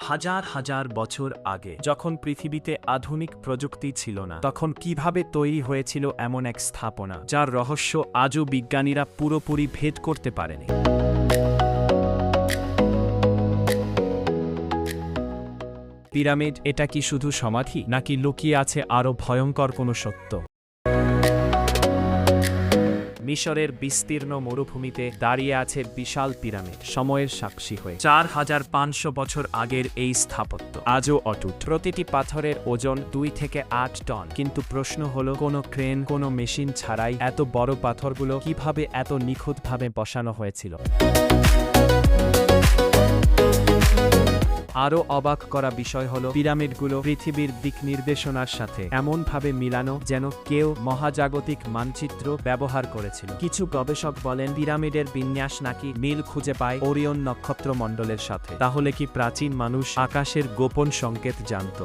হাজার হাজার বছর আগে, যখন পৃথিবীতে আধুনিক প্রযুক্তি ছিল না, তখন কিভাবে তৈরি হয়েছিল এমন এক স্থাপনা যার রহস্য আজও বিজ্ঞানীরা পুরোপুরি ভেদ করতে পারেনি। পিরামিড, এটা কি শুধু সমাধি, নাকি লুকিয়ে আছে আরও ভয়ঙ্কর কোনো সত্য? মিশরের বিস্তীর্ণ মরুভূমিতে দাঁড়িয়ে আছে বিশাল পিরামিড, সময়ের সাক্ষী হয়ে 4500 বছর আগের এই স্থাপত্য আজও অটুট। প্রতিটি পাথরের ওজন 2 থেকে 8 টন। কিন্তু প্রশ্ন হলো, কোনো ক্রেন, কোনো মেশিন ছাড়াই এত বড় পাথরগুলো কিভাবে এত নিখুঁতভাবে বসানো হয়েছিল? আরও অবাক করা বিষয় হলো, পিরামিডগুলো পৃথিবীর দিক নির্দেশনার সাথে এমনভাবে মিলানো যেন কেউ মহাজাগতিক মানচিত্র ব্যবহার করেছিল। কিছু গবেষক বলেন পিরামিডের বিন্যাস নাকি মিল খুঁজে পায় ওরিয়ন নক্ষত্রমণ্ডলের সাথে। তাহলে কি প্রাচীন মানুষ আকাশের গোপন সংকেত জানত?